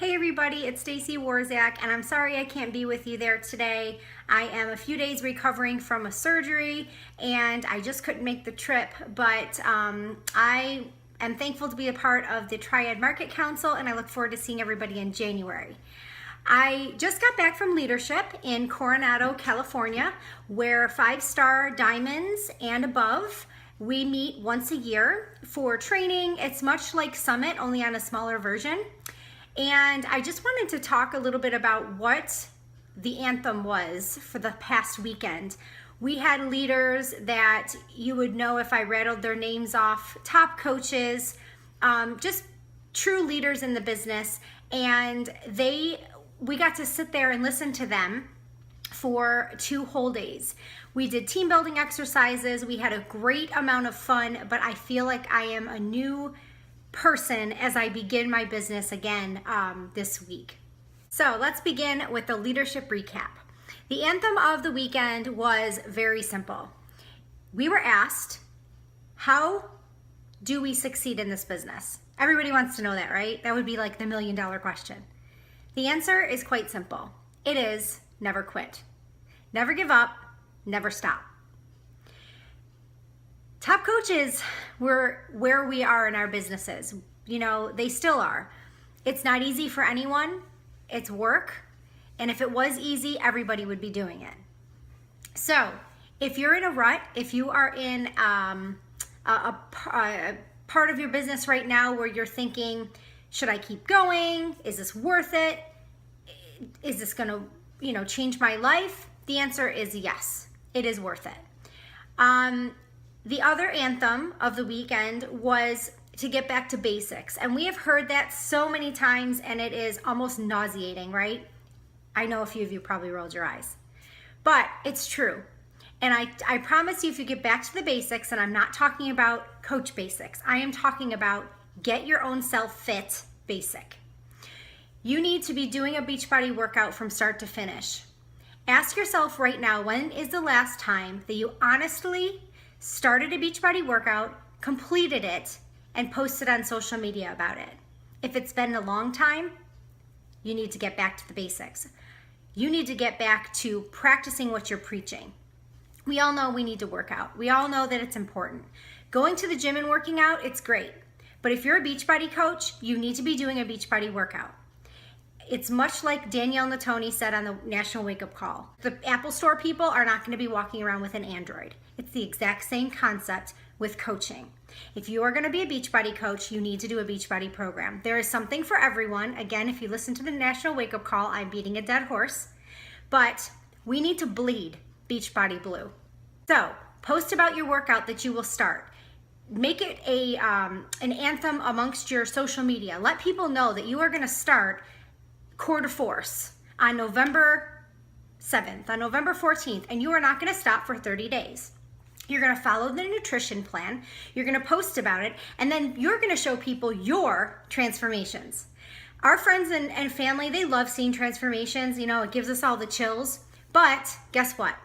Hey everybody, it's Stacy Warzak, and I'm sorry I can't be with you there today. I am a few days recovering from a surgery, and I just couldn't make the trip, but I am thankful to be a part of the Triad Market Council, and I look forward to seeing everybody in January. I just got back from leadership in Coronado, California, where 5-star diamonds and above, we meet once a year for training. It's much like Summit, only on a smaller version. And I just wanted to talk a little bit about what the anthem was for the past weekend. We had leaders that you would know if I rattled their names off, top coaches, just true leaders in the business. And we got to sit there and listen to them for 2 whole days. We did team building exercises. We had a great amount of fun, but I feel like I am a new person as I begin my business again this week. So let's begin with the leadership recap. The anthem of the weekend was very simple. We were asked, how do we succeed in this business? Everybody wants to know that, right? That would be like the $1 million question. The answer is quite simple. It is never quit. Never give up, never stop. Top coaches were where we are in our businesses. You know, they still are. It's not easy for anyone. It's work. And if it was easy, everybody would be doing it. So if you're in a rut, if you are in a part of your business right now where you're thinking, should I keep going? Is this worth it? Is this going to, change my life? The answer is yes, it is worth it. The other anthem of the weekend was to get back to basics. And we have heard that so many times, and it is almost nauseating, right? I know a few of you probably rolled your eyes, but it's true. And I promise you, if you get back to the basics, and I'm not talking about coach basics, I am talking about get your own self fit basic. You need to be doing a Beachbody workout from start to finish. Ask yourself right now, when is the last time that you honestly started a Beachbody workout, completed it, and posted on social media about it? If it's been a long time, you need to get back to the basics. You need to get back to practicing what you're preaching. We all know we need to work out. We all know that it's important. Going to the gym and working out, it's great. But if you're a Beachbody coach, you need to be doing a Beachbody workout. It's much like Danielle Natoni said on the National Wake Up Call. The Apple Store people are not going to be walking around with an Android. It's the exact same concept with coaching. If you are going to be a Beachbody coach, you need to do a Beachbody program. There is something for everyone. Again, if you listen to the National Wake Up Call, I'm beating a dead horse. But we need to bleed Beachbody blue. So post about your workout that you will start. Make it an anthem amongst your social media. Let people know that you are going to start Core de Force on November 7th, on November 14th, and you are not going to stop for 30 days. You're going to follow the nutrition plan, you're going to post about it, and then you're going to show people your transformations. Our friends and family, they love seeing transformations. It gives us all the chills. But guess what?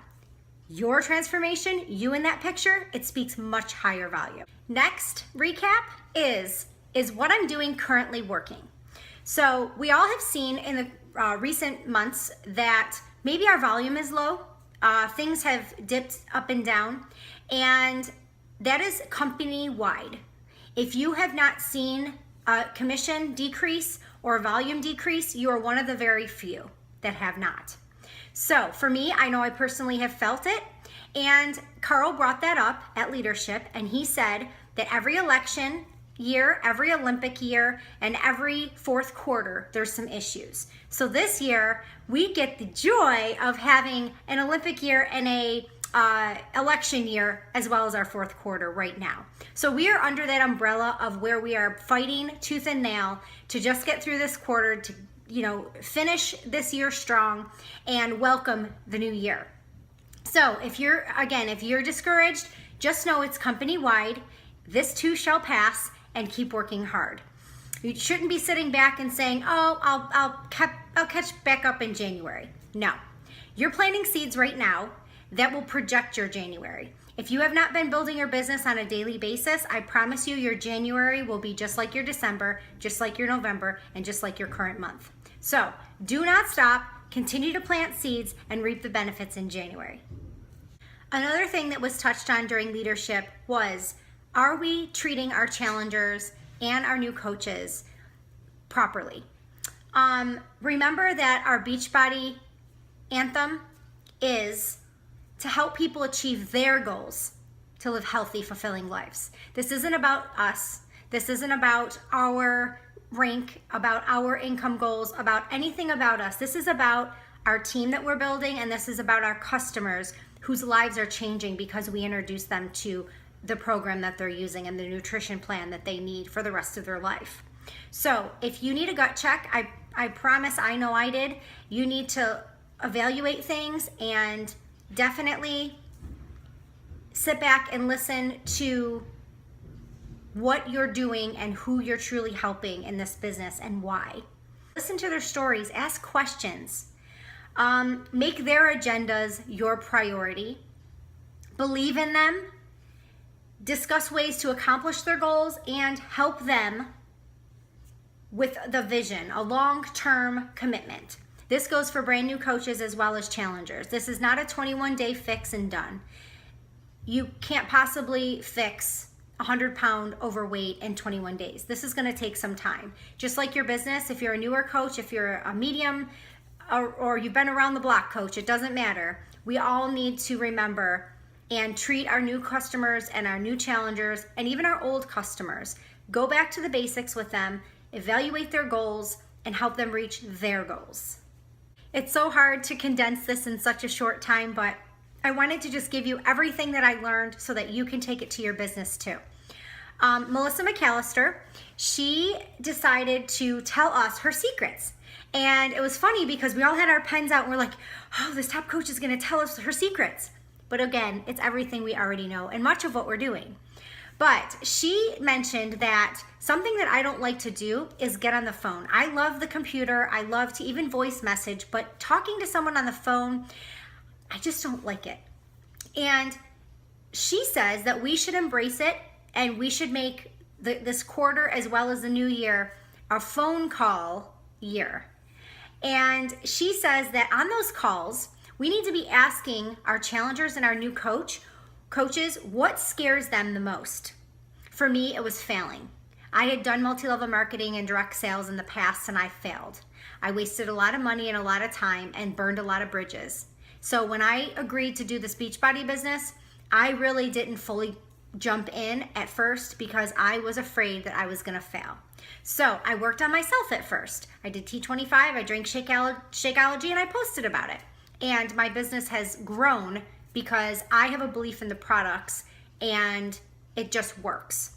Your transformation, you in that picture, it speaks much higher value. Next recap is what I'm doing currently working. So we all have seen in the recent months that maybe our volume is low. Things have dipped up and down, and that is company-wide. If you have not seen a commission decrease or a volume decrease, you are one of the very few that have not. So for me, I know I personally have felt it, and Carl brought that up at leadership, and he said that every election year, every Olympic year, and every fourth quarter, there's some issues. So this year, we get the joy of having an Olympic year and a election year, as well as our fourth quarter right now. So we are under that umbrella of where we are fighting tooth and nail to just get through this quarter, to finish this year strong and welcome the new year. So if you're discouraged, just know it's company-wide. This too shall pass, and keep working hard. You shouldn't be sitting back and saying, oh, I'll catch back up in January. No, you're planting seeds right now that will project your January. If you have not been building your business on a daily basis, I promise you your January will be just like your December, just like your November, and just like your current month. So do not stop, continue to plant seeds and reap the benefits in January. Another thing that was touched on during leadership was, are we treating our challengers and our new coaches properly? Remember that our Beachbody anthem is to help people achieve their goals to live healthy, fulfilling lives. This isn't about us. This isn't about our rank, about our income goals, about anything about us. This is about our team that we're building, and this is about our customers whose lives are changing because we introduce them to the program that they're using and the nutrition plan that they need for the rest of their life. So if you need a gut check, I promise, I know I did, you need to evaluate things and definitely sit back and listen to what you're doing and who you're truly helping in this business and why. Listen to their stories, ask questions, make their agendas your priority, believe in them, discuss ways to accomplish their goals, and help them with the vision, a long-term commitment. This goes for brand new coaches as well as challengers. This is not a 21-day fix and done. You can't possibly fix 100-pound overweight in 21 days. This is going to take some time. Just like your business, if you're a newer coach, if you're a medium, or you've been around the block coach, it doesn't matter. We all need to remember and treat our new customers and our new challengers and even our old customers. Go back to the basics with them, evaluate their goals, and help them reach their goals. It's so hard to condense this in such a short time, but I wanted to just give you everything that I learned so that you can take it to your business too. Melissa McAllister, she decided to tell us her secrets. And it was funny because we all had our pens out and we're like, oh, this top coach is gonna tell us her secrets. But again, it's everything we already know and much of what we're doing. But she mentioned that something that I don't like to do is get on the phone. I love the computer. I love to even voice message, but talking to someone on the phone, I just don't like it. And she says that we should embrace it and we should make this quarter as well as the new year a phone call year. And she says that on those calls, we need to be asking our challengers and our new coaches, what scares them the most? For me, it was failing. I had done multi-level marketing and direct sales in the past and I failed. I wasted a lot of money and a lot of time and burned a lot of bridges. So when I agreed to do this Beachbody business, I really didn't fully jump in at first because I was afraid that I was gonna fail. So I worked on myself at first. I did T25, I drank Shakeology, and I posted about it. And my business has grown because I have a belief in the products and it just works.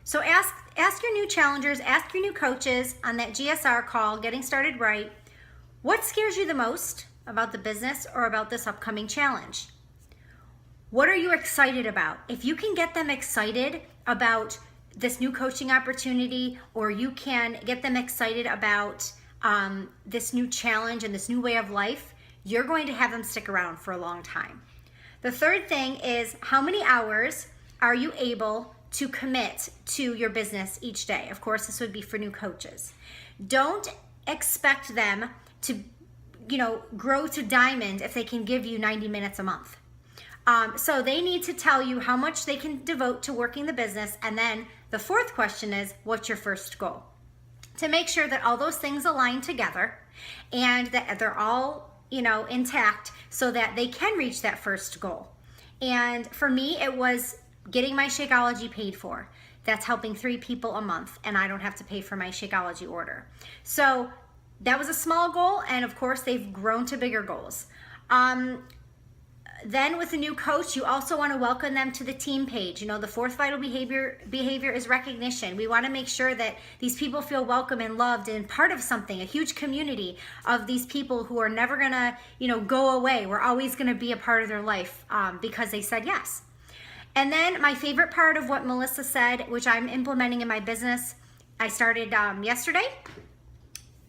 So ask your new challengers, ask your new coaches on that GSR call, Getting Started Right, what scares you the most about the business or about this upcoming challenge? What are you excited about? If you can get them excited about this new coaching opportunity, or you can get them excited about this new challenge and this new way of life, you're going to have them stick around for a long time. The third thing is, how many hours are you able to commit to your business each day? Of course, this would be for new coaches. Don't expect them to, grow to diamond if they can give you 90 minutes a month. So they need to tell you how much they can devote to working the business. And then the fourth question is, what's your first goal? To make sure that all those things align together and that they're all, intact so that they can reach that first goal. And for me, it was getting my Shakeology paid for. That's helping 3 people a month, and I don't have to pay for my Shakeology order. So that was a small goal, and of course, they've grown to bigger goals. Then with a new coach, you also want to welcome them to the team page. The fourth vital behavior is recognition. We want to make sure that these people feel welcome and loved and part of something, a huge community of these people who are never going to, go away. We're always going to be a part of their life because they said yes. And then my favorite part of what Melissa said, which I'm implementing in my business, I started yesterday,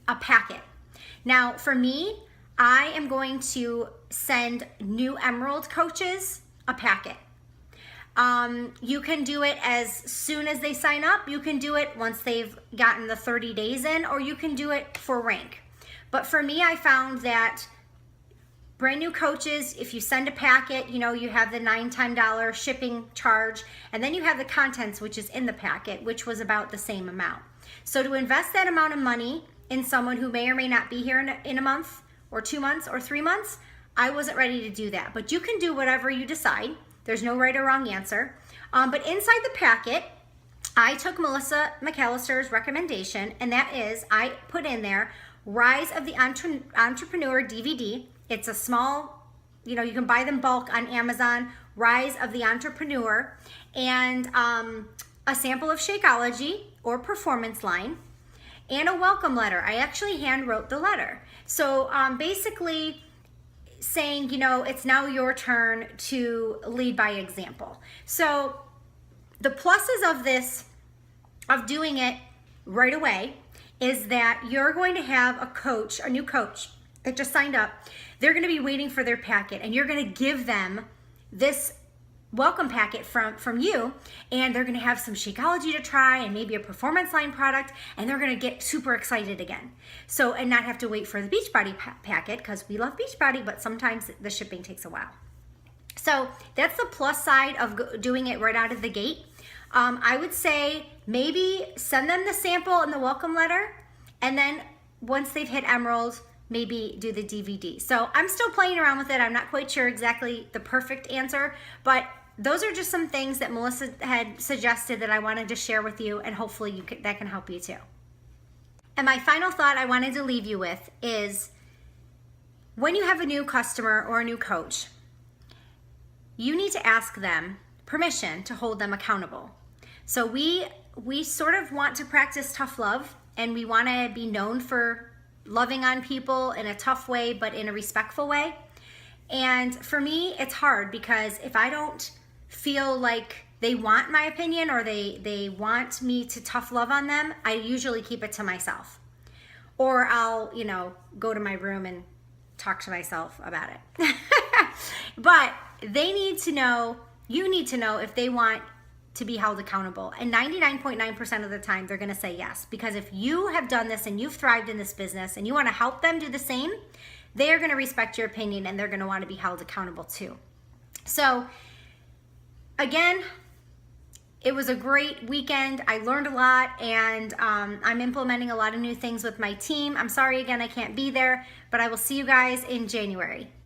a packet. Now for me, I am going to send new Emerald coaches a packet. You can do it as soon as they sign up. You can do it once they've gotten the 30 days in, or you can do it for rank. But for me, I found that brand new coaches, if you send a packet, you know, you have the $9 shipping charge, and then you have the contents, which is in the packet, which was about the same amount. So to invest that amount of money in someone who may or may not be here in a month or 2 months or 3 months, I wasn't ready to do that. But you can do whatever you decide. There's no right or wrong answer. But inside the packet, I took Melissa McAllister's recommendation, and that is, I put in there Rise of the Entrepreneur DVD. It's a small, you know, you can buy them bulk on Amazon, Rise of the Entrepreneur, and a sample of Shakeology or Performance Line, and a welcome letter. I actually hand wrote the letter. So basically saying, you know, it's now your turn to lead by example. So the pluses of this, of doing it right away, is that you're going to have a coach, a new coach that just signed up. They're going to be waiting for their packet, and you're going to give them this welcome packet from you, and they're going to have some Shakeology to try and maybe a Performance Line product, and they're going to get super excited again. So, and not have to wait for the Beachbody packet, because we love Beachbody, but sometimes the shipping takes a while. So that's the plus side of doing it right out of the gate. I would say maybe send them the sample and the welcome letter, and then once they've hit Emerald, maybe do the DVD. So I'm still playing around with it. I'm not quite sure exactly the perfect answer, but those are just some things that Melissa had suggested that I wanted to share with you, and hopefully that can help you too. And my final thought I wanted to leave you with is, when you have a new customer or a new coach, you need to ask them permission to hold them accountable. So we sort of want to practice tough love, and we want to be known for loving on people in a tough way, but in a respectful way. And for me, it's hard, because if I don't feel like they want my opinion, or they want me to tough love on them, I usually keep it to myself. Or I'll, you know, go to my room and talk to myself about it. But they need to know, you need to know if they want to be held accountable. And 99.9% of the time, they're going to say yes. Because if you have done this and you've thrived in this business and you want to help them do the same, they are going to respect your opinion, and they're going to want to be held accountable too. So again, it was a great weekend. I learned a lot, and I'm implementing a lot of new things with my team. I'm sorry again I can't be there, but I will see you guys in January.